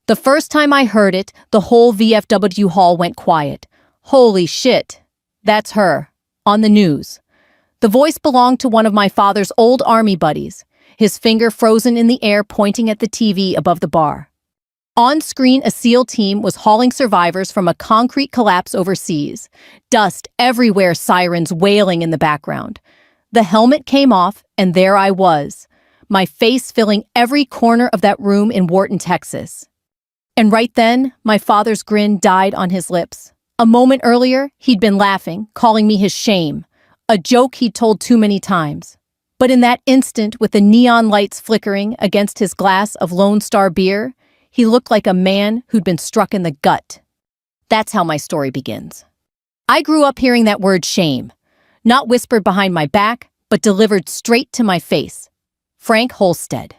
The first time I heard it, the whole VFW hall went quiet. Holy shit. That's her. On the news. The voice belonged to one of my father's old army buddies, his finger frozen in the air pointing at the TV above the bar. On screen, a SEAL team was hauling survivors from a concrete collapse overseas. Dust everywhere, sirens wailing in the background. The helmet came off, and there I was, my face filling every corner of that room in Wharton, Texas. And right then, my father's grin died on his lips. A moment earlier, he'd been laughing, calling me his shame, a joke he'd told too many times. But in that instant, with the neon lights flickering against his glass of Lone Star beer, he looked like a man who'd been struck in the gut. That's how my story begins. I grew up hearing that word shame, not whispered behind my back, but delivered straight to my face. Frank Holstead.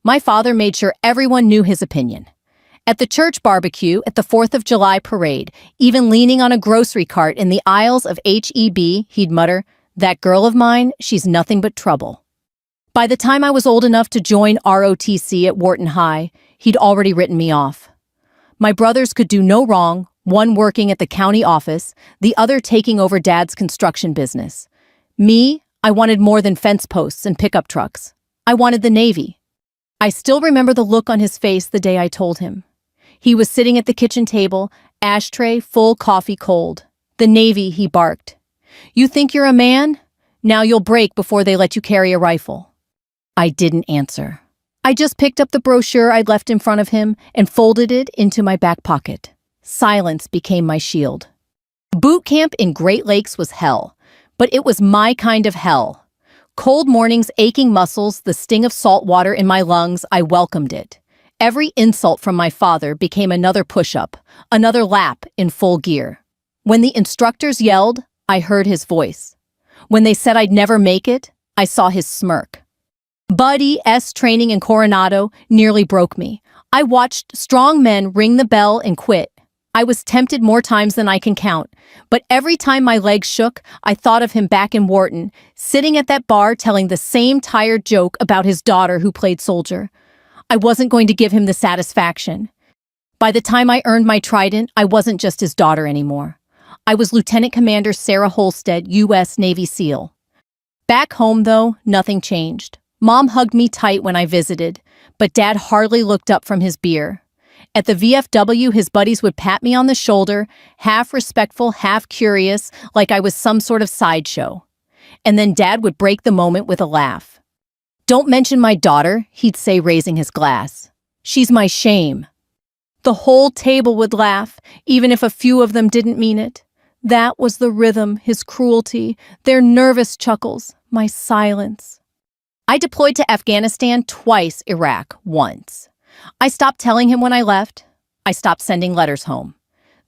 My father made sure everyone knew his opinion. At the church barbecue, at the 4th of July parade, even leaning on a grocery cart in the aisles of H-E-B, he'd mutter, "That girl of mine, she's nothing but trouble." By the time I was old enough to join ROTC at Wharton High, he'd already written me off. My brothers could do no wrong, one working at the county office, the other taking over Dad's construction business. Me, I wanted more than fence posts and pickup trucks. I wanted the Navy. I still remember the look on his face the day I told him. He was sitting at the kitchen table, ashtray full, coffee cold. "The Navy," he barked. "You think you're a man? Now you'll break before they let you carry a rifle." I didn't answer. I just picked up the brochure I'd left in front of him and folded it into my back pocket. Silence became my shield. Boot camp in Great Lakes was hell, but it was my kind of hell. Cold mornings, aching muscles, the sting of salt water in my lungs, I welcomed it. Every insult from my father became another push-up, another lap in full gear. When the instructors yelled, I heard his voice. When they said I'd never make it, I saw his smirk. Buddy S training in Coronado nearly broke me. I watched strong men ring the bell and quit. I was tempted more times than I can count, but every time my legs shook, I thought of him back in Wharton, sitting at that bar telling the same tired joke about his daughter who played soldier. I wasn't going to give him the satisfaction. By the time I earned my trident, I wasn't just his daughter anymore. I was Lieutenant Commander Sarah Holstead, U.S. Navy SEAL. Back home, though, nothing changed. Mom hugged me tight when I visited, but Dad hardly looked up from his beer. At the VFW, his buddies would pat me on the shoulder, half respectful, half curious, like I was some sort of sideshow. And then Dad would break the moment with a laugh. "Don't mention my daughter," he'd say, raising his glass. "She's my shame." The whole table would laugh, even if a few of them didn't mean it. That was the rhythm, his cruelty, their nervous chuckles, my silence. I deployed to Afghanistan twice, Iraq once. I stopped telling him when I left. I stopped sending letters home.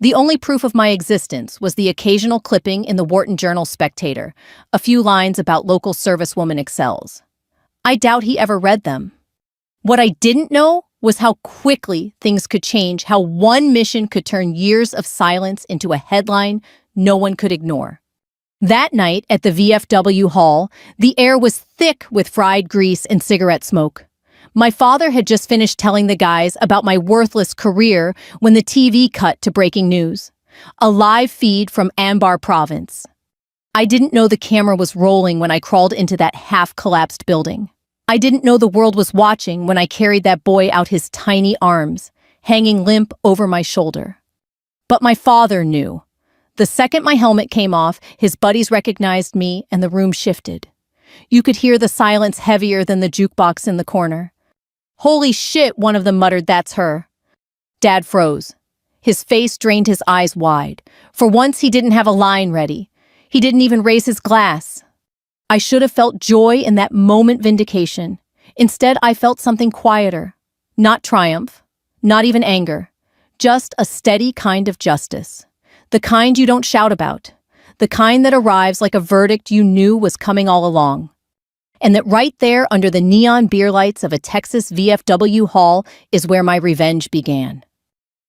The only proof of my existence was the occasional clipping in the Wharton Journal-Spectator, a few lines about local servicewoman excels. I doubt he ever read them. What I didn't know was how quickly things could change, how one mission could turn years of silence into a headline no one could ignore. That night at the VFW hall, the air was thick with fried grease and cigarette smoke. My father had just finished telling the guys about my worthless career when the TV cut to breaking news. A live feed from Anbar province. I didn't know the camera was rolling when I crawled into that half-collapsed building. I didn't know the world was watching when I carried that boy out his tiny arms, hanging limp over my shoulder. But my father knew. The second my helmet came off, his buddies recognized me and the room shifted. You could hear the silence heavier than the jukebox in the corner. "Holy shit," one of them muttered, "that's her." Dad froze. His face drained, his eyes wide. For once, he didn't have a line ready. He didn't even raise his glass. I should have felt joy in that moment, vindication. Instead, I felt something quieter. Not triumph, not even anger. Just a steady kind of justice. The kind you don't shout about. The kind that arrives like a verdict you knew was coming all along. And that right there under the neon beer lights of a Texas VFW hall is where my revenge began.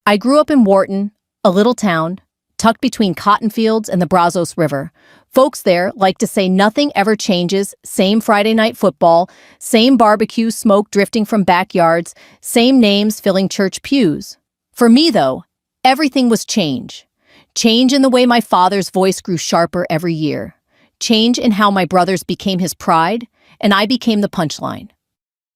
I grew up in Wharton, a little town, tucked between cotton fields and the Brazos River, Folks there like to say nothing ever changes, same Friday night football, same barbecue smoke drifting from backyards, same names filling church pews. For me, though, everything was change. Change in the way my father's voice grew sharper every year. Change in how my brothers became his pride, and I became the punchline.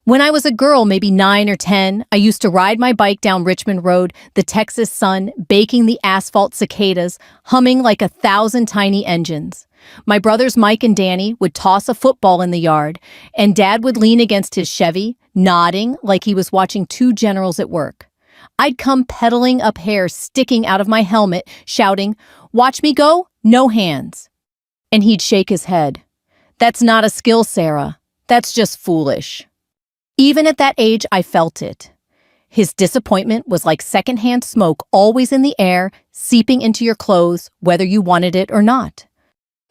When I was a girl, maybe 9 or 10, I used to ride my bike down Richmond Road, the Texas sun baking the asphalt cicadas, humming like 1,000 tiny engines. My brothers Mike and Danny would toss a football in the yard, and Dad would lean against his Chevy, nodding like he was watching two generals at work. I'd come pedaling up hair sticking out of my helmet, shouting, "Watch me go, no hands." And he'd shake his head. "That's not a skill, Sarah. That's just foolish." Even at that age, I felt it. His disappointment was like secondhand smoke always in the air, seeping into your clothes, whether you wanted it or not.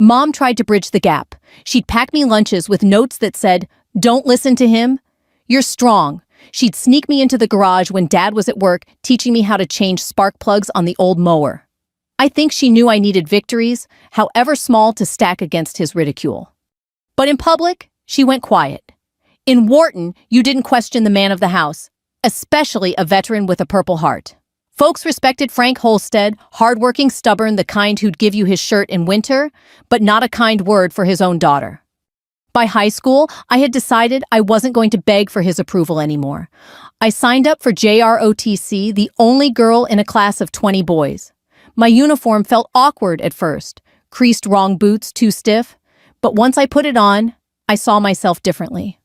Mom tried to bridge the gap. She'd pack me lunches with notes that said, "Don't listen to him. You're strong." She'd sneak me into the garage when Dad was at work, teaching me how to change spark plugs on the old mower. I think she knew I needed victories, however small, to stack against his ridicule. But in public, she went quiet. In Wharton, you didn't question the man of the house, especially a veteran with a Purple Heart. Folks respected Frank Holstead, hardworking, stubborn, the kind who'd give you his shirt in winter, but not a kind word for his own daughter. By high school, I had decided I wasn't going to beg for his approval anymore. I signed up for JROTC, the only girl in a class of 20 boys. My uniform felt awkward at first, creased wrong boots too stiff, but once I put it on, I saw myself differently.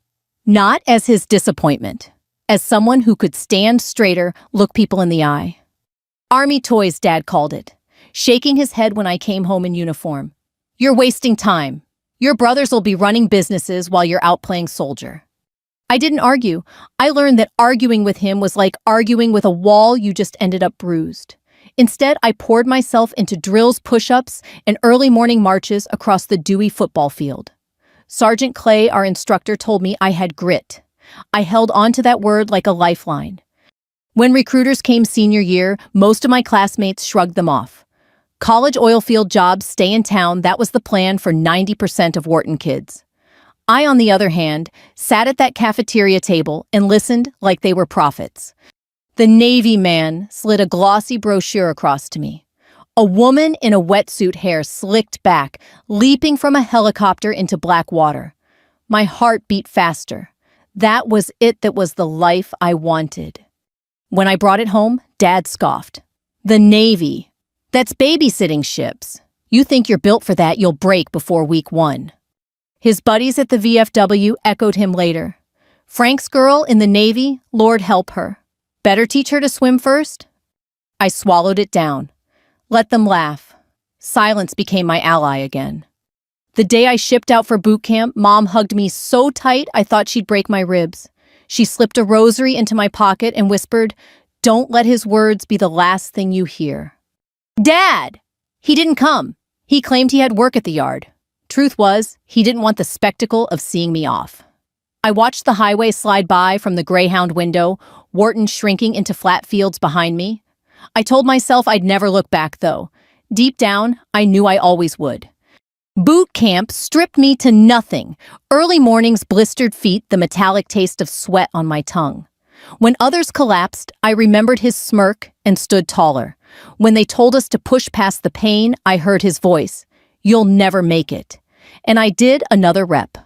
Not as his disappointment, as someone who could stand straighter, look people in the eye. Army toys, Dad called it, shaking his head when I came home in uniform. "You're wasting time. Your brothers will be running businesses while you're out playing soldier." I didn't argue. I learned that arguing with him was like arguing with a wall you just ended up bruised. Instead, I poured myself into drills, push-ups, and early morning marches across the dewy football field. Sergeant Clay, our instructor, told me I had grit. I held on to that word like a lifeline. When recruiters came senior year, most of my classmates shrugged them off. College oil field jobs, stay in town, that was the plan for 90% of Wharton kids. I, on the other hand, sat at that cafeteria table and listened like they were prophets. The Navy man slid a glossy brochure across to me. A woman in a wetsuit, hair slicked back, leaping from a helicopter into black water. My heart beat faster. That was it. That was the life I wanted. When I brought it home, Dad scoffed. "The Navy. That's babysitting ships. You think you're built for that, you'll break before week 1. His buddies at the VFW echoed him later. "Frank's girl in the Navy, Lord help her. Better teach her to swim first?" I swallowed it down. Let them laugh. Silence became my ally again. The day I shipped out for boot camp, Mom hugged me so tight I thought she'd break my ribs. She slipped a rosary into my pocket and whispered, "Don't let his words be the last thing you hear." Dad! He didn't come. He claimed he had work at the yard. Truth was, he didn't want the spectacle of seeing me off. I watched the highway slide by from the Greyhound window, Wharton shrinking into flat fields behind me. I told myself I'd never look back, though. Deep down, I knew I always would. Boot camp stripped me to nothing. Early mornings, blistered feet, the metallic taste of sweat on my tongue. When others collapsed, I remembered his smirk and stood taller. When they told us to push past the pain, I heard his voice. "You'll never make it." And I did another rep.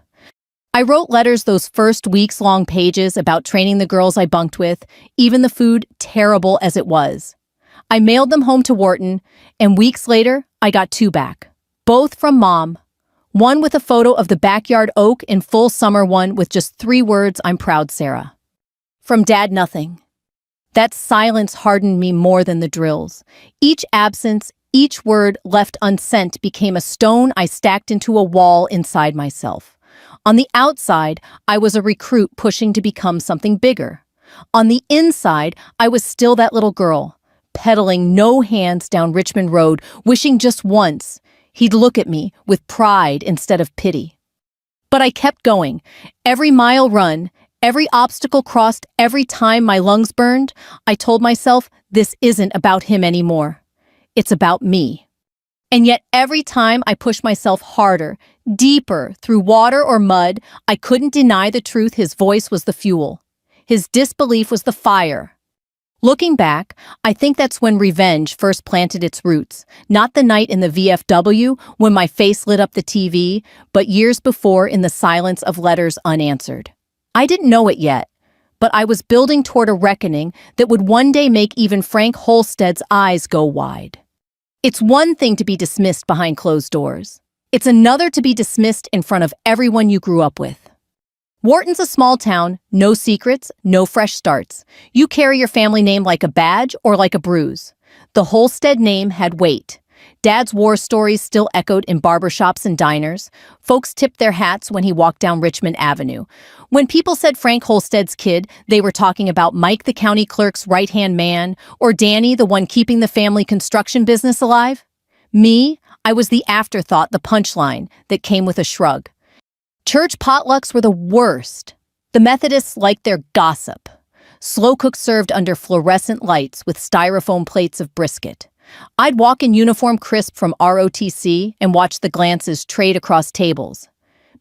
I wrote letters those first weeks-long pages about training the girls I bunked with, even the food, terrible as it was. I mailed them home to Wharton, and weeks later, I got 2 back. Both from Mom. One with a photo of the backyard oak in full summer, one with just 3 words, "I'm proud, Sarah." From Dad, nothing. That silence hardened me more than the drills. Each absence, each word left unsent became a stone I stacked into a wall inside myself. On the outside, I was a recruit pushing to become something bigger. On the inside, I was still that little girl, pedaling no hands down Richmond Road, wishing just once he'd look at me with pride instead of pity. But I kept going. Every mile run, every obstacle crossed, every time my lungs burned, I told myself, this isn't about him anymore. It's about me. And yet every time I pushed myself harder, deeper, through water or mud, I couldn't deny the truth. His voice was the fuel. His disbelief was the fire. Looking back, I think that's when revenge first planted its roots, not the night in the VFW when my face lit up the TV, but years before in the silence of letters unanswered. I didn't know it yet, but I was building toward a reckoning that would one day make even Frank Holstead's eyes go wide. It's one thing to be dismissed behind closed doors. It's another to be dismissed in front of everyone you grew up with. Wharton's a small town, no secrets, no fresh starts. You carry your family name like a badge or like a bruise. The Holstead name had weight. Dad's war stories still echoed in barbershops and diners. Folks tipped their hats when he walked down Richmond Avenue. When people said Frank Holstead's kid, they were talking about Mike, the county clerk's right-hand man, or Danny, the one keeping the family construction business alive. Me, I was the afterthought, the punchline that came with a shrug. Church potlucks were the worst. The Methodists liked their gossip. Slow cook served under fluorescent lights with styrofoam plates of brisket. I'd walk in uniform crisp from ROTC and watch the glances trade across tables.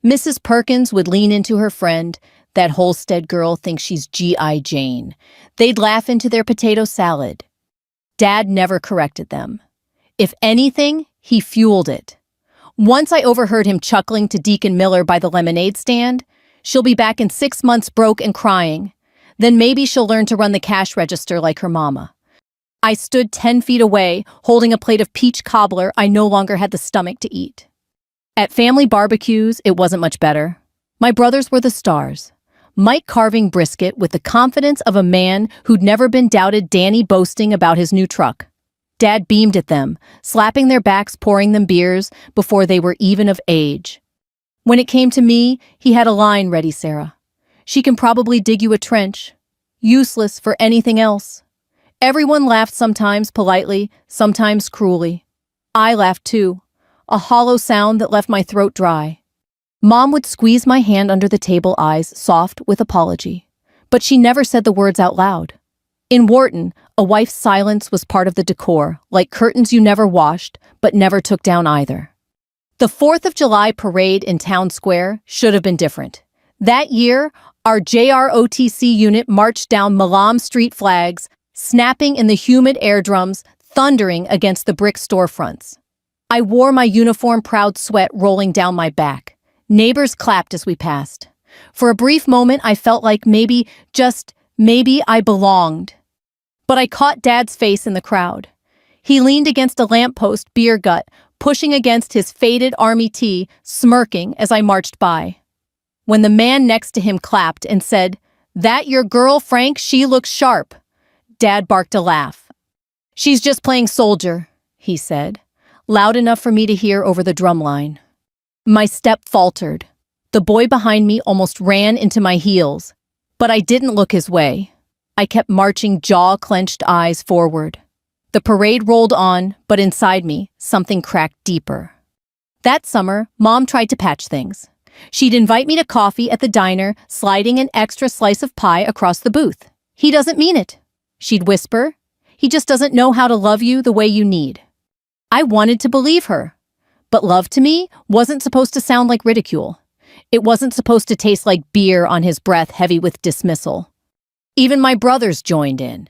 Mrs. Perkins would lean into her friend. That Holstead girl thinks she's G.I. Jane. They'd laugh into their potato salad. Dad never corrected them. If anything, he fueled it. Once I overheard him chuckling to Deacon Miller by the lemonade stand. She'll be back in 6 months broke and crying. Then maybe she'll learn to run the cash register like her mama. I stood 10 feet away, holding a plate of peach cobbler I no longer had the stomach to eat. At family barbecues, it wasn't much better. My brothers were the stars. Mike carving brisket with the confidence of a man who'd never been doubted, Danny boasting about his new truck. Dad beamed at them, slapping their backs, pouring them beers before they were even of age. When it came to me, he had a line ready, Sarah. She can probably dig you a trench. Useless for anything else. Everyone laughed, sometimes politely, sometimes cruelly. I laughed too, a hollow sound that left my throat dry. Mom would squeeze my hand under the table, eyes soft with apology. But she never said the words out loud. In Wharton, a wife's silence was part of the decor, like curtains you never washed, but never took down either. The 4th of July parade in Town Square should have been different. That year, our JROTC unit marched down Milam Street, flags snapping in the humid air drums, thundering against the brick storefronts. I wore my uniform, proud sweat rolling down my back. Neighbors clapped as we passed. For a brief moment, I felt like maybe, just maybe, I belonged. But I caught Dad's face in the crowd. He leaned against a lamppost, beer gut, pushing against his faded army tee, smirking as I marched by. When the man next to him clapped and said, "That your girl, Frank? She looks sharp." Dad barked a laugh. "She's just playing soldier," he said, loud enough for me to hear over the drumline. My step faltered. The boy behind me almost ran into my heels, but I didn't look his way. I kept marching, jaw-clenched, eyes forward. The parade rolled on, but inside me, something cracked deeper. That summer, Mom tried to patch things. She'd invite me to coffee at the diner, sliding an extra slice of pie across the booth. "He doesn't mean it," she'd whisper. "He just doesn't know how to love you the way you need." I wanted to believe her. But love to me wasn't supposed to sound like ridicule. It wasn't supposed to taste like beer on his breath, heavy with dismissal. Even my brothers joined in.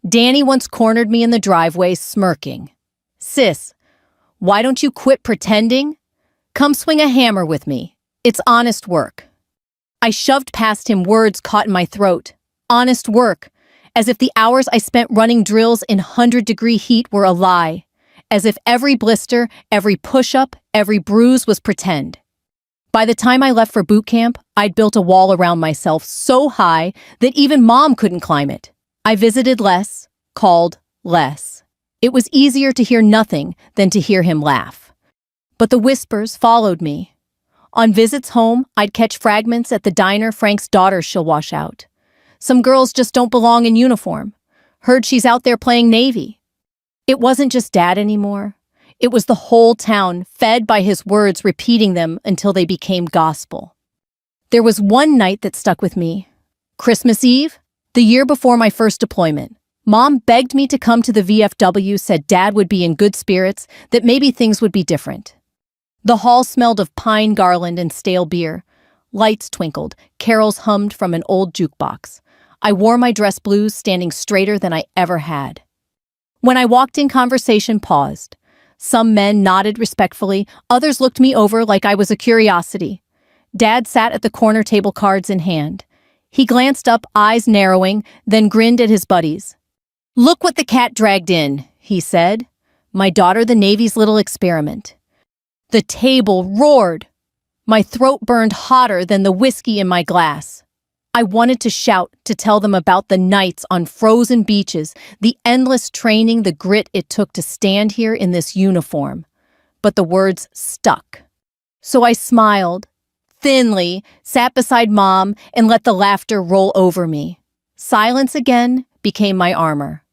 Danny once cornered me in the driveway, smirking. "Sis, why don't you quit pretending? Come swing a hammer with me. It's honest work." I shoved past him, words caught in my throat. Honest work. As if the hours I spent running drills in 100-degree heat were a lie. As if every blister, every push-up, every bruise was pretend. By the time I left for boot camp, I'd built a wall around myself so high that even Mom couldn't climb it. I visited less, called less. It was easier to hear nothing than to hear him laugh. But the whispers followed me. On visits home, I'd catch fragments at the diner. "Frank's daughter, she'll wash out. Some girls just don't belong in uniform. Heard she's out there playing Navy." It wasn't just Dad anymore. It was the whole town, fed by his words, repeating them until they became gospel. There was one night that stuck with me. Christmas Eve, the year before my first deployment. Mom begged me to come to the VFW, said Dad would be in good spirits, that maybe things would be different. The hall smelled of pine garland and stale beer. Lights twinkled, carols hummed from an old jukebox. I wore my dress blues, standing straighter than I ever had. When I walked in, conversation paused. Some men nodded respectfully, others looked me over like I was a curiosity. Dad sat at the corner table, cards in hand. He glanced up, eyes narrowing, then grinned at his buddies. "Look what the cat dragged in," he said. "My daughter, the Navy's little experiment." The table roared. My throat burned hotter than the whiskey in my glass. I wanted to shout, to tell them about the nights on frozen beaches, the endless training, the grit it took to stand here in this uniform. But the words stuck. So I smiled, thinly, sat beside Mom, and let the laughter roll over me. Silence again became my armor.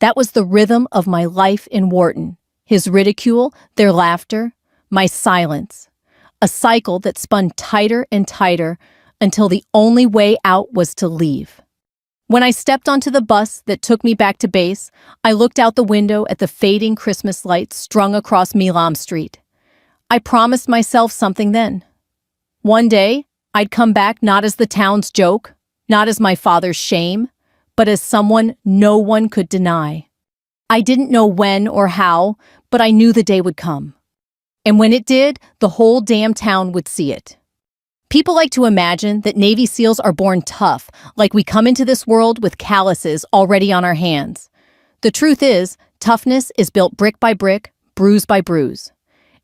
That was the rhythm of my life in Wharton. His ridicule, their laughter, my silence. A cycle that spun tighter and tighter until the only way out was to leave. When I stepped onto the bus that took me back to base, I looked out the window at the fading Christmas lights strung across Milam Street. I promised myself something then. One day, I'd come back not as the town's joke, not as my father's shame, but as someone no one could deny. I didn't know when or how, but I knew the day would come. And when it did, the whole damn town would see it. People like to imagine that Navy SEALs are born tough, like we come into this world with calluses already on our hands. The truth is, toughness is built brick by brick, bruise by bruise.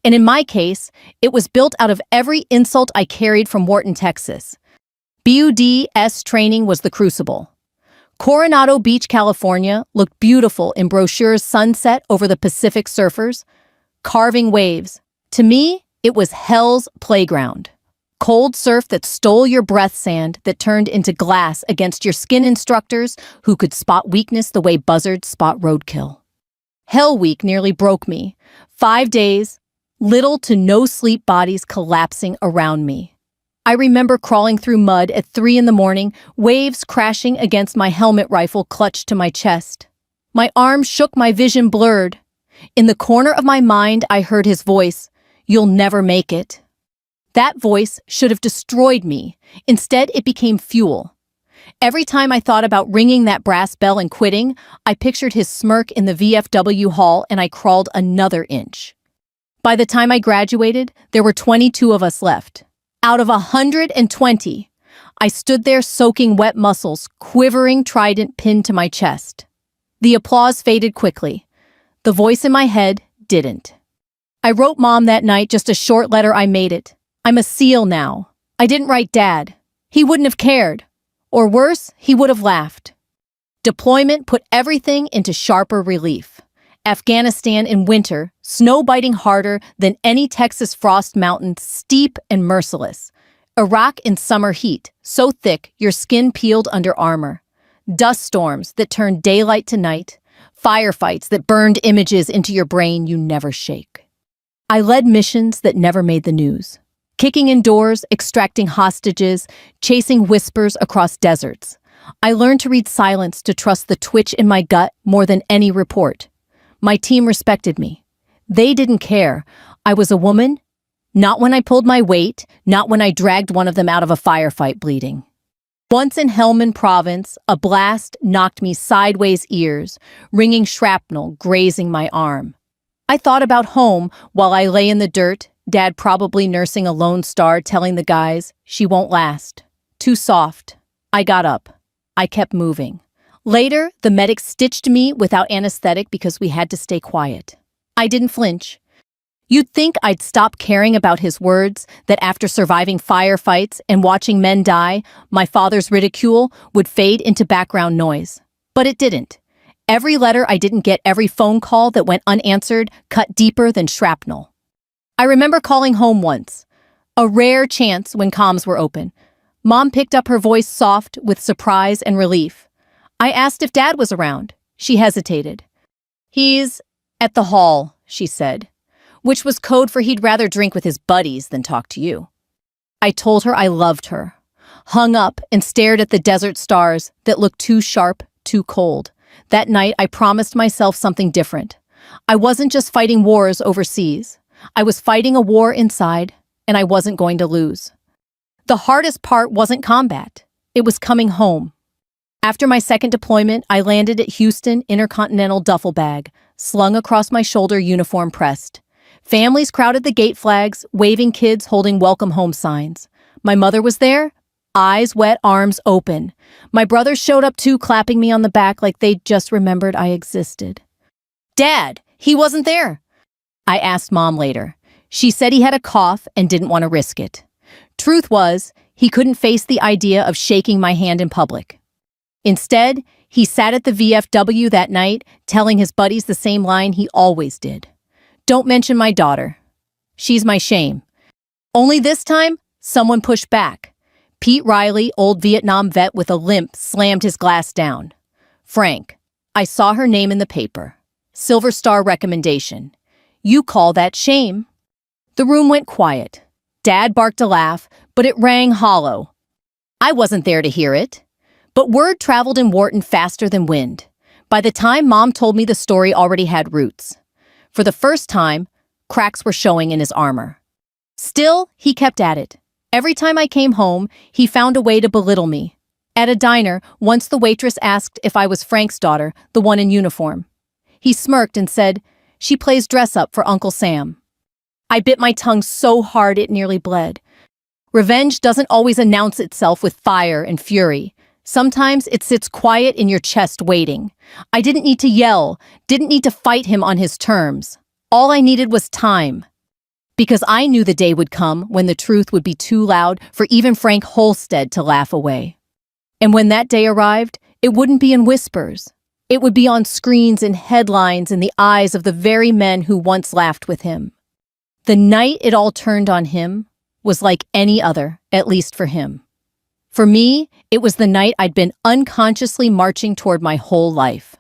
And in my case, it was built out of every insult I carried from Wharton, Texas. BUD/S training was the crucible. Coronado Beach, California looked beautiful in brochures, sunset over the Pacific surfers, carving waves. To me, it was hell's playground. Cold surf that stole your breath, sand that turned into glass against your skin, instructors who could spot weakness the way buzzards spot roadkill. Hell Week nearly broke me. 5 days, little to no sleep, bodies collapsing around me. I remember crawling through mud at 3 a.m, waves crashing against my helmet, rifle clutched to my chest. My arms shook, my vision blurred. In the corner of my mind, I heard his voice, "You'll never make it." That voice should have destroyed me. Instead, it became fuel. Every time I thought about ringing that brass bell and quitting, I pictured his smirk in the VFW hall, and I crawled another inch. By the time I graduated, there were 22 of us left. Out of 120, I stood there soaking wet muscles, quivering trident pinned to my chest. The applause faded quickly. The voice in my head didn't. I wrote Mom that night, just a short letter. I made it. I'm a SEAL now. I didn't write Dad. He wouldn't have cared. Or worse, he would have laughed. Deployment put everything into sharper relief. Afghanistan in winter, snow biting harder than any Texas frost mountain, steep and merciless. Iraq in summer heat, so thick your skin peeled under armor. Dust storms that turned daylight to night. Firefights that burned images into your brain you never shake. I led missions that never made the news. Kicking in doors, extracting hostages, chasing whispers across deserts. I learned to read silence, to trust the twitch in my gut more than any report. My team respected me. They didn't care. I was a woman. Not when I pulled my weight, not when I dragged one of them out of a firefight bleeding. Once in Helmand Province, a blast knocked me sideways, ears, ringing shrapnel, grazing my arm. I thought about home while I lay in the dirt, Dad probably nursing a Lone Star, telling the guys, "She won't last." Too soft. I got up. I kept moving. Later, the medic stitched me without anesthetic because we had to stay quiet. I didn't flinch. You'd think I'd stop caring about his words, that after surviving firefights and watching men die, my father's ridicule would fade into background noise. But it didn't. Every letter I didn't get, every phone call that went unanswered, cut deeper than shrapnel. I remember calling home once, a rare chance when comms were open. Mom picked up, her voice soft with surprise and relief. I asked if Dad was around. She hesitated. "He's at the hall," she said, which was code for he'd rather drink with his buddies than talk to you. I told her I loved her, hung up and stared at the desert stars that looked too sharp, too cold. That night, I promised myself something different. I wasn't just fighting wars overseas. I was fighting a war inside, and I wasn't going to lose. The hardest part wasn't combat. It was coming home. After my second deployment, I landed at Houston Intercontinental duffel bag, slung across my shoulder, uniform pressed. Families crowded the gate flags, waving, kids holding welcome home signs. My mother was there, eyes wet, arms open. My brothers showed up too, clapping me on the back like they'd just remembered I existed. Dad, he wasn't there. I asked Mom later. She said he had a cough and didn't want to risk it. Truth was, he couldn't face the idea of shaking my hand in public. Instead, he sat at the VFW that night, telling his buddies the same line he always did. Don't mention my daughter. She's my shame. Only this time, someone pushed back. Pete Riley, old Vietnam vet with a limp, slammed his glass down. Frank, I saw her name in the paper. Silver Star recommendation. You call that shame? The room went quiet. Dad barked a laugh, but it rang hollow. I wasn't there to hear it. But word traveled in Wharton faster than wind. By the time Mom told me, the story already had roots. For the first time, cracks were showing in his armor. Still, he kept at it. Every time I came home, he found a way to belittle me. At a diner, once the waitress asked if I was Frank's daughter, the one in uniform. He smirked and said, "She plays dress-up for Uncle Sam." I bit my tongue so hard it nearly bled. Revenge doesn't always announce itself with fire and fury. Sometimes it sits quiet in your chest waiting. I didn't need to yell, didn't need to fight him on his terms. All I needed was time. Because I knew the day would come when the truth would be too loud for even Frank Holstead to laugh away. And when that day arrived, it wouldn't be in whispers. It would be on screens and headlines in the eyes of the very men who once laughed with him. The night it all turned on him was like any other, at least for him. For me, it was the night I'd been unconsciously marching toward my whole life.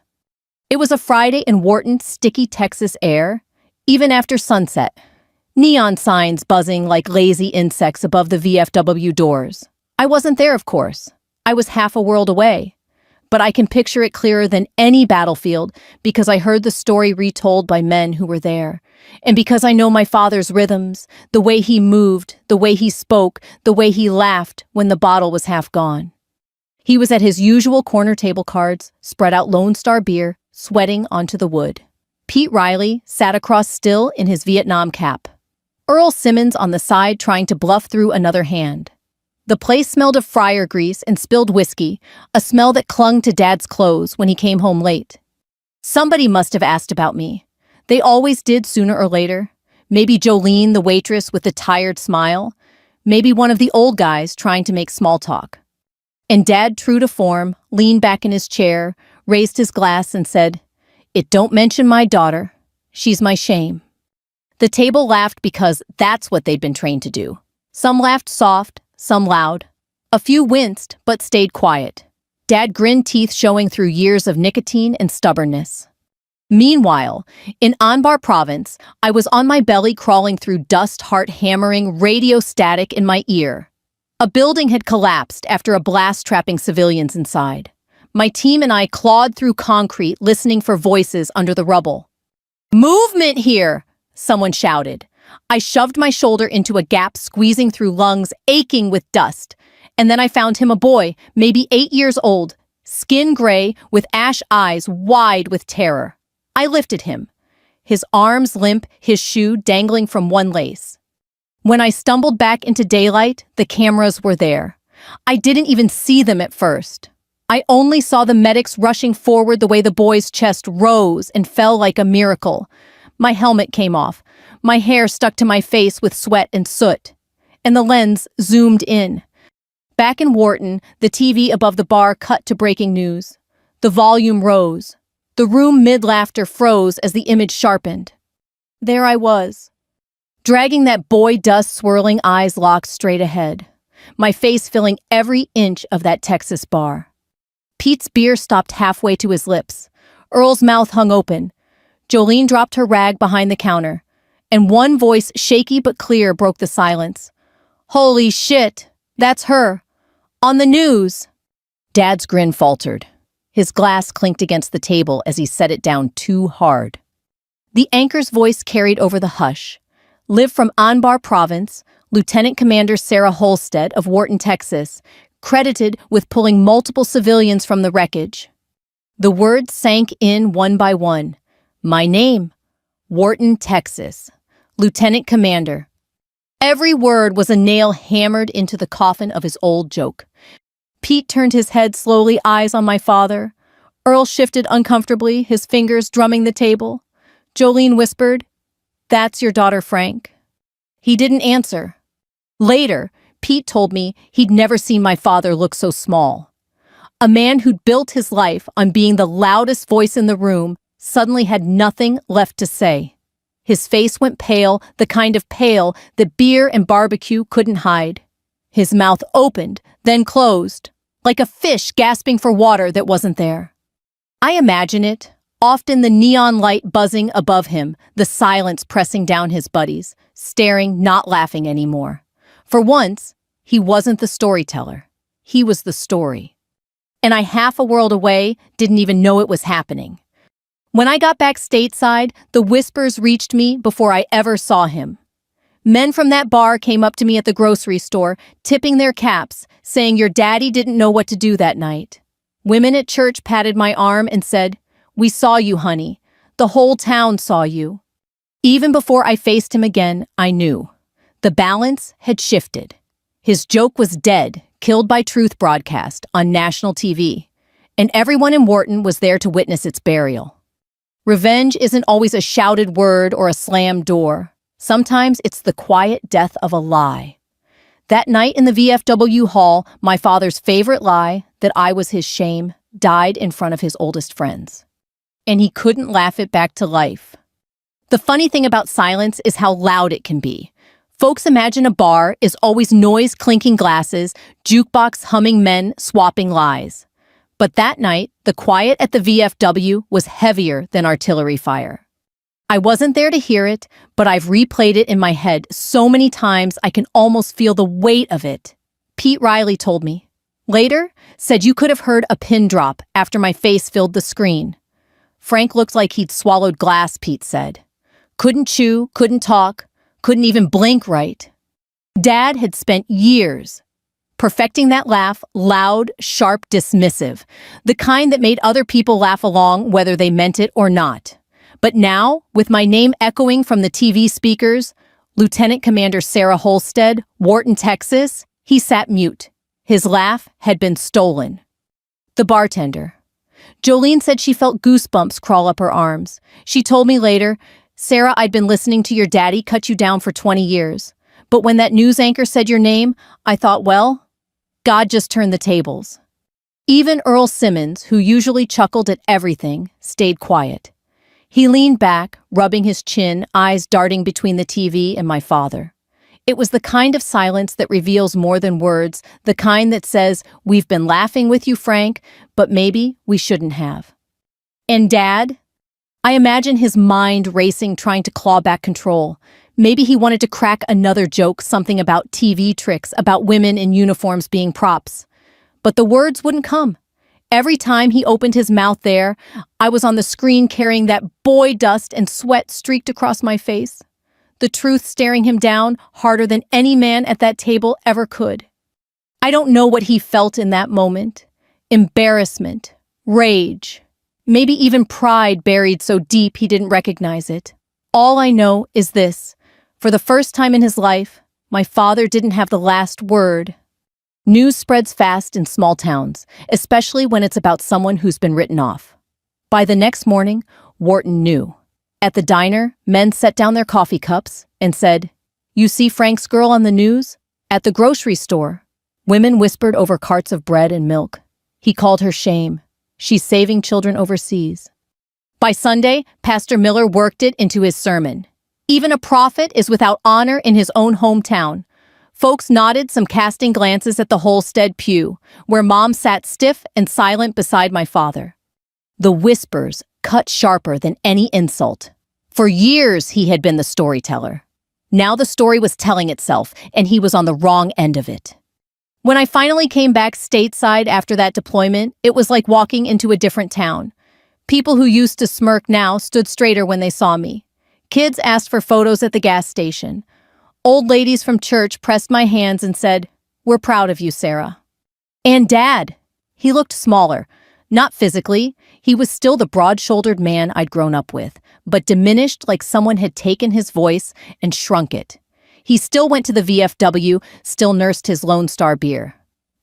It was a Friday in Wharton's sticky Texas air, even after sunset. Neon signs buzzing like lazy insects above the VFW doors. I wasn't there, of course. I was half a world away. But I can picture it clearer than any battlefield because I heard the story retold by men who were there. And because I know my father's rhythms, the way he moved, the way he spoke, the way he laughed when the bottle was half gone. He was at his usual corner table cards, spread out Lone Star beer, sweating onto the wood. Pete Riley sat across still in his Vietnam cap. Earl Simmons on the side trying to bluff through another hand. The place smelled of fryer grease and spilled whiskey, a smell that clung to Dad's clothes when he came home late. Somebody must have asked about me. They always did sooner or later. Maybe Jolene, the waitress with the tired smile. Maybe one of the old guys trying to make small talk. And Dad, true to form, leaned back in his chair, raised his glass and said, "It don't mention my daughter. She's my shame." The table laughed because that's what they'd been trained to do. Some laughed soft, some loud. A few winced, but stayed quiet. Dad grinned, teeth showing through years of nicotine and stubbornness. Meanwhile, in Anbar province, I was on my belly crawling through dust, heart hammering, radio static in my ear. A building had collapsed after a blast trapping civilians inside. My team and I clawed through concrete, listening for voices under the rubble. "Movement here!" someone shouted. I shoved my shoulder into a gap, squeezing through lungs aching with dust. And then I found him, a boy, maybe 8 years old, skin gray, with ash eyes wide with terror. I lifted him, his arms limp, his shoe dangling from one lace. When I stumbled back into daylight, the cameras were there. I didn't even see them at first. I only saw the medics rushing forward, the way the boy's chest rose and fell like a miracle. My helmet came off. My hair stuck to my face with sweat and soot. And the lens zoomed in. Back in Wharton, the TV above the bar cut to breaking news. The volume rose. The room mid-laughter froze as the image sharpened. There I was, dragging that boy, dust swirling, eyes locked straight ahead. My face filling every inch of that Texas bar. Pete's beer stopped halfway to his lips. Earl's mouth hung open. Jolene dropped her rag behind the counter. And one voice, shaky but clear, broke the silence. "Holy shit, that's her. On the news." Dad's grin faltered. His glass clinked against the table as he set it down too hard. The anchor's voice carried over the hush. Live from Anbar Province, Lieutenant Commander Sarah Holstead of Wharton, Texas, credited with pulling multiple civilians from the wreckage. The words sank in one by one. My name, Wharton, Texas, Lieutenant Commander. Every word was a nail hammered into the coffin of his old joke. Pete turned his head slowly, eyes on my father. Earl shifted uncomfortably, his fingers drumming the table. Jolene whispered, "That's your daughter, Frank." He didn't answer. Later, Pete told me he'd never seen my father look so small. A man who'd built his life on being the loudest voice in the room suddenly had nothing left to say. His face went pale, the kind of pale that beer and barbecue couldn't hide. His mouth opened, then closed, like a fish gasping for water that wasn't there. I imagine it, often the neon light buzzing above him, the silence pressing down his buddies, staring, not laughing anymore. For once, he wasn't the storyteller. He was the story. And I, half a world away, didn't even know it was happening. When I got back stateside, the whispers reached me before I ever saw him. Men from that bar came up to me at the grocery store, tipping their caps, saying your daddy didn't know what to do that night. Women at church patted my arm and said, "We saw you, honey. The whole town saw you." Even before I faced him again, I knew. The balance had shifted. His joke was dead, killed by Truth broadcast on national TV, and everyone in Wharton was there to witness its burial. Revenge isn't always a shouted word or a slammed door. Sometimes it's the quiet death of a lie. That night in the VFW hall, my father's favorite lie, that I was his shame, died in front of his oldest friends. And he couldn't laugh it back to life. The funny thing about silence is how loud it can be. Folks imagine a bar is always noise clinking glasses, jukebox humming, men swapping lies. But that night, the quiet at the VFW was heavier than artillery fire. I wasn't there to hear it, but I've replayed it in my head so many times I can almost feel the weight of it. Pete Riley told me. Later, said you could have heard a pin drop after my face filled the screen. Frank looked like he'd swallowed glass, Pete said. Couldn't chew, couldn't talk, couldn't even blink right. Dad had spent years perfecting that laugh, loud, sharp, dismissive, the kind that made other people laugh along whether they meant it or not. But now, with my name echoing from the TV speakers, Lieutenant Commander Sarah Holstead, Wharton, Texas, he sat mute. His laugh had been stolen. The bartender. Jolene said she felt goosebumps crawl up her arms. She told me later, "Sarah, I'd been listening to your daddy cut you down for 20 years. But when that news anchor said your name, I thought, well, God just turned the tables." Even Earl Simmons, who usually chuckled at everything, stayed quiet. He leaned back, rubbing his chin, eyes darting between the TV and my father. It was the kind of silence that reveals more than words, the kind that says, "We've been laughing with you, Frank, but maybe we shouldn't have." And Dad? I imagine his mind racing, trying to claw back control. Maybe he wanted to crack another joke, something about TV tricks, about women in uniforms being props. But the words wouldn't come. Every time he opened his mouth there, I was on the screen carrying that boy dust, and sweat streaked across my face. The truth staring him down harder than any man at that table ever could. I don't know what he felt in that moment. Embarrassment, rage, maybe even pride buried so deep he didn't recognize it. All I know is this. For the first time in his life, my father didn't have the last word. News spreads fast in small towns, especially when it's about someone who's been written off. By the next morning, Wharton knew. At the diner, men set down their coffee cups and said, "You see Frank's girl on the news?" At the grocery store, women whispered over carts of bread and milk. He called her shame. She's saving children overseas. By Sunday, Pastor Miller worked it into his sermon. Even a prophet is without honor in his own hometown. Folks nodded, some casting glances at the Holstead pew, where Mom sat stiff and silent beside my father. The whispers cut sharper than any insult. For years, he had been the storyteller. Now the story was telling itself, and he was on the wrong end of it. When I finally came back stateside after that deployment, it was like walking into a different town. People who used to smirk now stood straighter when they saw me. Kids asked for photos at the gas station. Old ladies from church pressed my hands and said, "We're proud of you, Sarah." And Dad. He looked smaller. Not physically. He was still the broad-shouldered man I'd grown up with, but diminished like someone had taken his voice and shrunk it. He still went to the VFW, still nursed his Lone Star beer.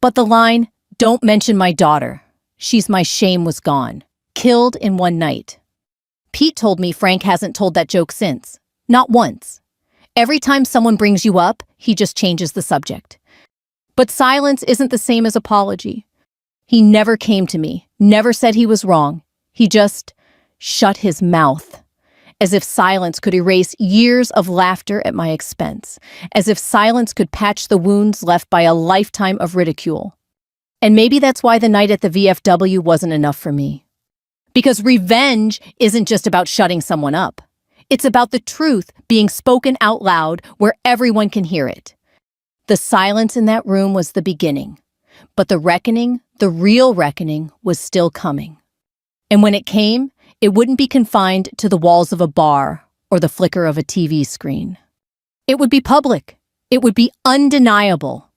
But the line, "Don't mention my daughter. She's my shame," was gone. Killed in one night. Pete told me Frank hasn't told that joke since. Not once. Every time someone brings you up, he just changes the subject. But silence isn't the same as apology. He never came to me, never said he was wrong. He just shut his mouth. As if silence could erase years of laughter at my expense. As if silence could patch the wounds left by a lifetime of ridicule. And maybe that's why the night at the VFW wasn't enough for me. Because revenge isn't just about shutting someone up. It's about the truth being spoken out loud where everyone can hear it. The silence in that room was the beginning. But the reckoning, the real reckoning, was still coming. And when it came, it wouldn't be confined to the walls of a bar or the flicker of a TV screen. It would be public. It would be undeniable.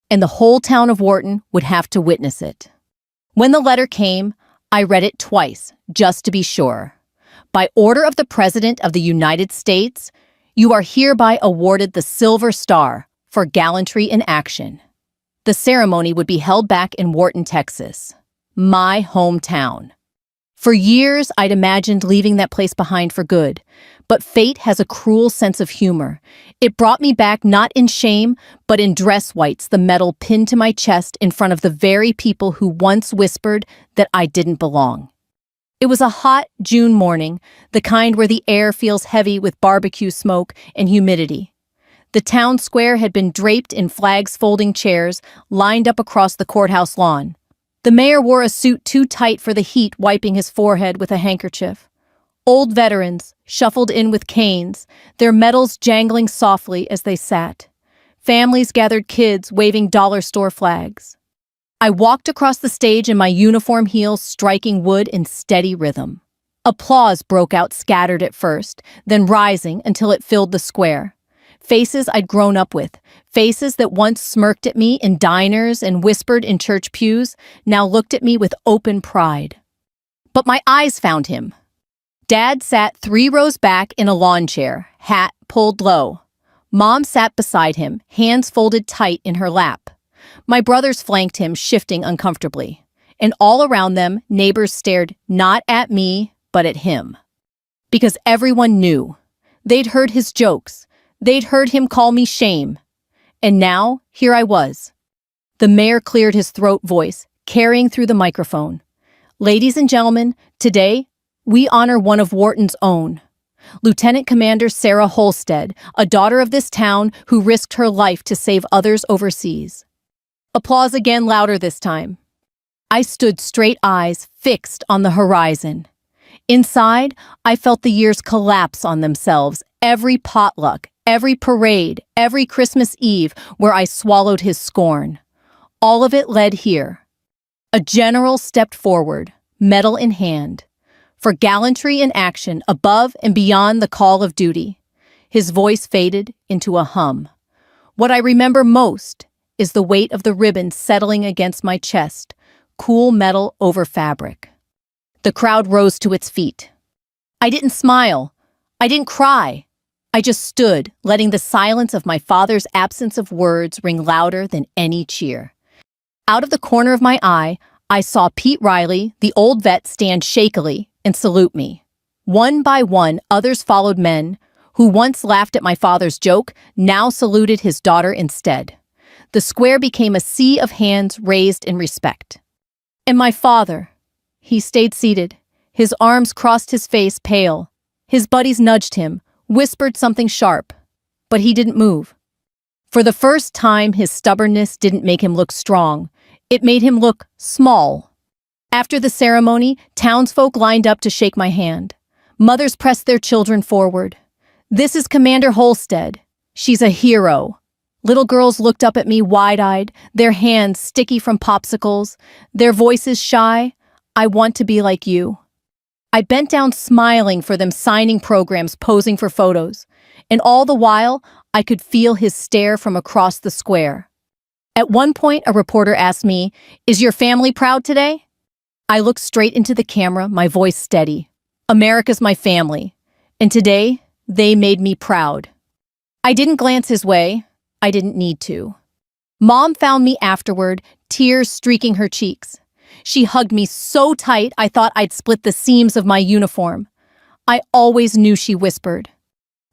And the whole town of Wharton would have to witness it. When the letter came, I read it twice, just to be sure. By order of the President of the United States, you are hereby awarded the Silver Star for gallantry in action. The ceremony would be held back in Wharton, Texas, my hometown. For years, I'd imagined leaving that place behind for good, but fate has a cruel sense of humor. It brought me back not in shame, but in dress whites, the medal pinned to my chest in front of the very people who once whispered that I didn't belong. It was a hot June morning, the kind where the air feels heavy with barbecue smoke and humidity. The town square had been draped in flags folding chairs lined up across the courthouse lawn. The mayor wore a suit too tight for the heat, wiping his forehead with a handkerchief. Old veterans shuffled in with canes, their medals jangling softly as they sat. Families gathered kids waving dollar store flags. I walked across the stage in my uniform heels, striking wood in steady rhythm. Applause broke out, scattered at first, then rising until it filled the square. Faces I'd grown up with, faces that once smirked at me in diners and whispered in church pews, now looked at me with open pride. But my eyes found him. Dad sat 3 rows back in a lawn chair, hat pulled low. Mom sat beside him, hands folded tight in her lap. My brothers flanked him, shifting uncomfortably. And all around them, neighbors stared not at me, but at him. Because everyone knew. They'd heard his jokes. They'd heard him call me shame. And now, here I was. The mayor cleared his throat voice, carrying through the microphone. Ladies and gentlemen, today, we honor one of Wharton's own. Lieutenant Commander Sarah Holstead, a daughter of this town who risked her life to save others overseas. Applause again, louder this time. I stood straight, eyes fixed on the horizon. Inside, I felt the years collapse on themselves. Every potluck, every parade, every Christmas Eve where I swallowed his scorn. All of it led here. A general stepped forward, medal in hand, for gallantry in action above and beyond the call of duty. His voice faded into a hum. What I remember most is the weight of the ribbon settling against my chest, cool metal over fabric. The crowd rose to its feet. I didn't smile. I didn't cry. I just stood, letting the silence of my father's absence of words ring louder than any cheer. Out of the corner of my eye, I saw Pete Riley, the old vet, stand shakily and salute me. One by one, others followed. Men who once laughed at my father's joke now saluted his daughter instead. The square became a sea of hands raised in respect. And my father, he stayed seated, his arms crossed, his face pale. His buddies nudged him, whispered something sharp, but he didn't move. For the first time, his stubbornness didn't make him look strong. It made him look small. After the ceremony, townsfolk lined up to shake my hand. Mothers pressed their children forward. "This is Commander Holstead. She's a hero." Little girls looked up at me wide-eyed, their hands sticky from popsicles, their voices shy. I want to be like you. I bent down smiling for them, signing programs, posing for photos. And all the while, I could feel his stare from across the square. At one point, a reporter asked me, "Is your family proud today?" I looked straight into the camera, my voice steady. "America's my family. And today, they made me proud." I didn't glance his way. I didn't need to. Mom found me afterward, tears streaking her cheeks. She hugged me so tight I thought I'd split the seams of my uniform. I always knew, she whispered.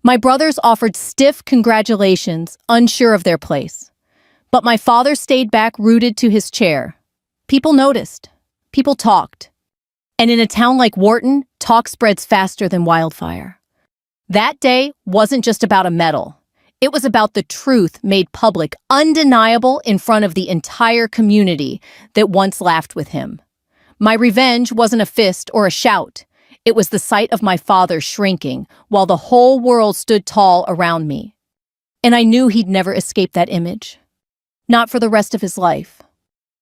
My brothers offered stiff congratulations, unsure of their place. But my father stayed back, rooted to his chair. People noticed. People talked. And in a town like Wharton, talk spreads faster than wildfire. That day wasn't just about a medal. It was about the truth made public, undeniable in front of the entire community that once laughed with him. My revenge wasn't a fist or a shout. It was the sight of my father shrinking while the whole world stood tall around me. And I knew he'd never escape that image. Not for the rest of his life.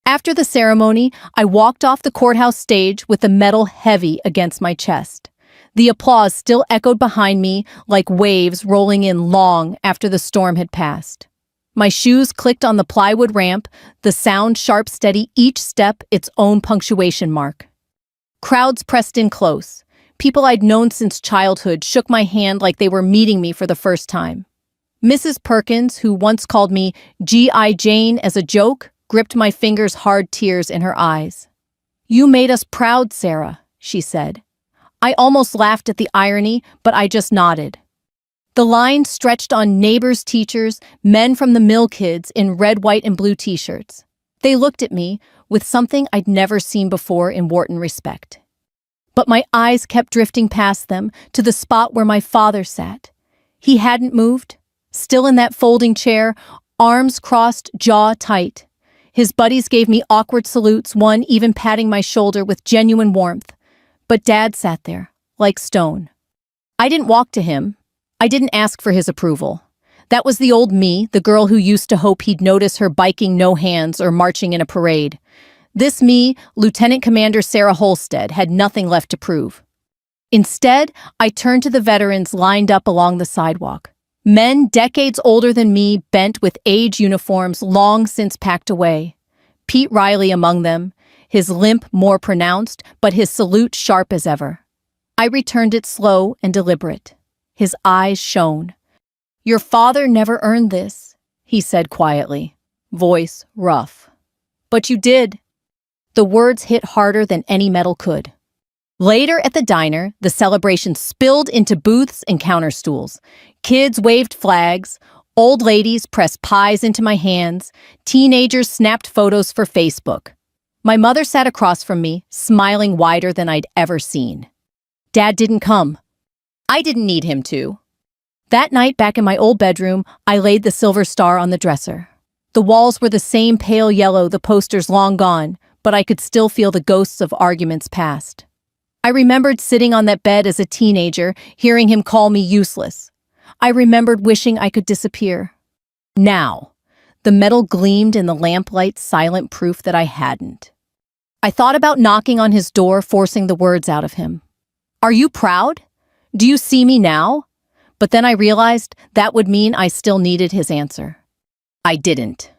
After the ceremony, I walked off the courthouse stage with the medal heavy against my chest. The applause still echoed behind me like waves rolling in long after the storm had passed. My shoes clicked on the plywood ramp, the sound sharp, steady, each step its own punctuation mark. Crowds pressed in close. People I'd known since childhood shook my hand like they were meeting me for the first time. Mrs. Perkins, who once called me G.I. Jane as a joke, gripped my fingers, hard tears in her eyes. "You made us proud, Sarah," she said. I almost laughed at the irony, but I just nodded. The line stretched on neighbors, teachers, men from the mill kids in red, white, and blue t-shirts. They looked at me with something I'd never seen before in Wharton: respect. But my eyes kept drifting past them to the spot where my father sat. He hadn't moved, still in that folding chair, arms crossed, jaw tight. His buddies gave me awkward salutes, one even patting my shoulder with genuine warmth. But Dad sat there, like stone. I didn't walk to him. I didn't ask for his approval. That was the old me, the girl who used to hope he'd notice her biking no hands or marching in a parade. This me, Lieutenant Commander Sarah Holstead, had nothing left to prove. Instead, I turned to the veterans lined up along the sidewalk. Men decades older than me, bent with age uniforms long since packed away. Pete Riley among them, his limp more pronounced, but his salute sharp as ever. I returned it slow and deliberate. His eyes shone. "Your father never earned this," he said quietly, voice rough. "But you did." The words hit harder than any medal could. Later at the diner, the celebration spilled into booths and counter stools. Kids waved flags, old ladies pressed pies into my hands, teenagers snapped photos for Facebook. My mother sat across from me, smiling wider than I'd ever seen. Dad didn't come. I didn't need him to. That night, back in my old bedroom, I laid the silver star on the dresser. The walls were the same pale yellow, the posters long gone, but I could still feel the ghosts of arguments past. I remembered sitting on that bed as a teenager, hearing him call me useless. I remembered wishing I could disappear. Now, the medal gleamed in the lamplight, silent proof that I hadn't. I thought about knocking on his door, forcing the words out of him. "Are you proud? Do you see me now?" But then I realized that would mean I still needed his answer. I didn't.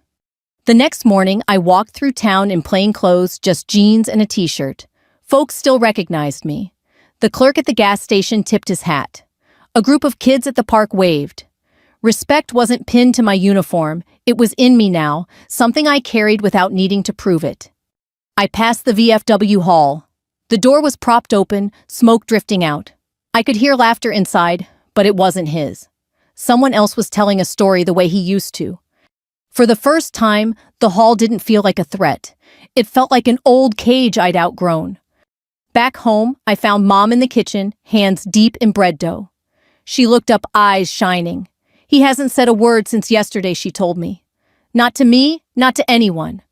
The next morning, I walked through town in plain clothes, just jeans and a t-shirt. Folks still recognized me. The clerk at the gas station tipped his hat. A group of kids at the park waved. Respect wasn't pinned to my uniform. It was in me now, something I carried without needing to prove it. I passed the VFW hall. The door was propped open, smoke drifting out. I could hear laughter inside, but it wasn't his. Someone else was telling a story the way he used to. For the first time, the hall didn't feel like a threat. It felt like an old cage I'd outgrown. Back home, I found Mom in the kitchen, hands deep in bread dough. She looked up, eyes shining. "He hasn't said a word since yesterday," she told me. "Not to me, not to anyone."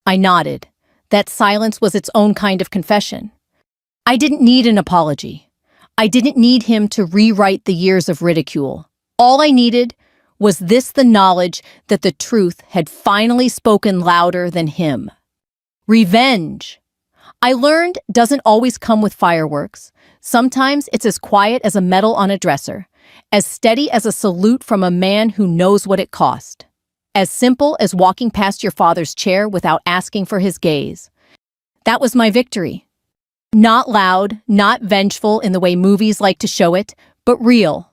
I nodded. That silence was its own kind of confession. I didn't need an apology. I didn't need him to rewrite the years of ridicule. All I needed Was this the knowledge that the truth had finally spoken louder than him? Revenge, I learned, doesn't always come with fireworks. Sometimes it's as quiet as a medal on a dresser, as steady as a salute from a man who knows what it cost, as simple as walking past your father's chair without asking for his gaze. That was my victory. Not loud, not vengeful in the way movies like to show it, but real.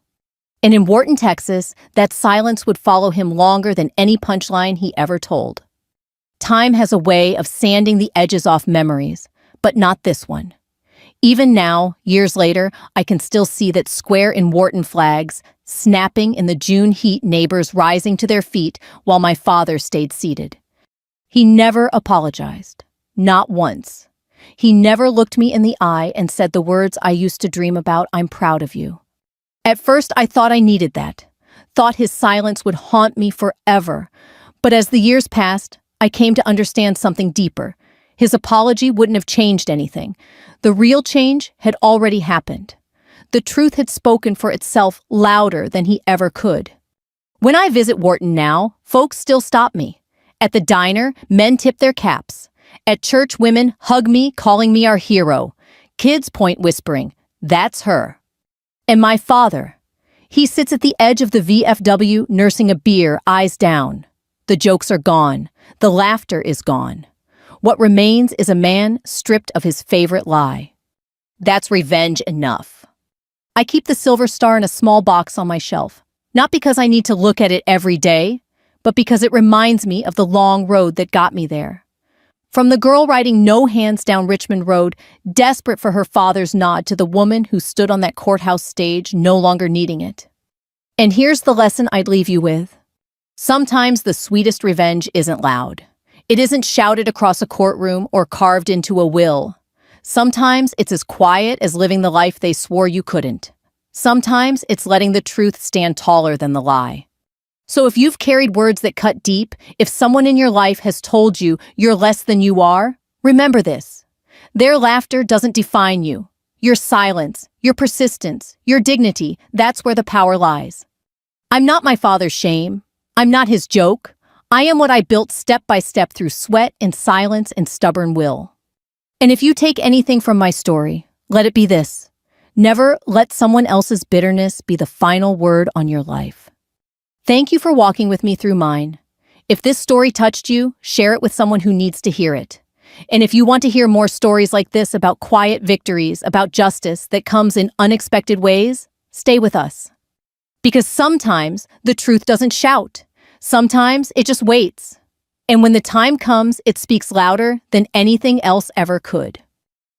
And in Wharton, Texas, that silence would follow him longer than any punchline he ever told. Time has a way of sanding the edges off memories, but not this one. Even now, years later, I can still see that square in Wharton flags, snapping in the June heat, neighbors rising to their feet while my father stayed seated. He never apologized. Not once. He never looked me in the eye and said the words I used to dream about, "I'm proud of you." At first, I thought I needed that. Thought his silence would haunt me forever. But as the years passed, I came to understand something deeper. His apology wouldn't have changed anything. The real change had already happened. The truth had spoken for itself louder than he ever could. When I visit Wharton now, folks still stop me. At the diner, men tip their caps. At church, women hug me, calling me our hero. Kids point whispering, "That's her." And my father, he sits at the edge of the VFW nursing a beer, eyes down. The jokes are gone. The laughter is gone. What remains is a man stripped of his favorite lie. That's revenge enough. I keep the silver star in a small box on my shelf, not because I need to look at it every day, but because it reminds me of the long road that got me there. From the girl riding no hands down Richmond Road, desperate for her father's nod, to the woman who stood on that courthouse stage, no longer needing it. And here's the lesson I'd leave you with. Sometimes the sweetest revenge isn't loud. It isn't shouted across a courtroom or carved into a will. Sometimes it's as quiet as living the life they swore you couldn't. Sometimes it's letting the truth stand taller than the lie. So if you've carried words that cut deep, if someone in your life has told you you're less than you are, remember this. Their laughter doesn't define you. Your silence, your persistence, your dignity, that's where the power lies. I'm not my father's shame. I'm not his joke. I am what I built step by step through sweat and silence and stubborn will. And if you take anything from my story, let it be this. Never let someone else's bitterness be the final word on your life. Thank you for walking with me through mine. If this story touched you, share it with someone who needs to hear it. And if you want to hear more stories like this about quiet victories, about justice that comes in unexpected ways, stay with us. Because sometimes the truth doesn't shout. Sometimes it just waits. And when the time comes, it speaks louder than anything else ever could.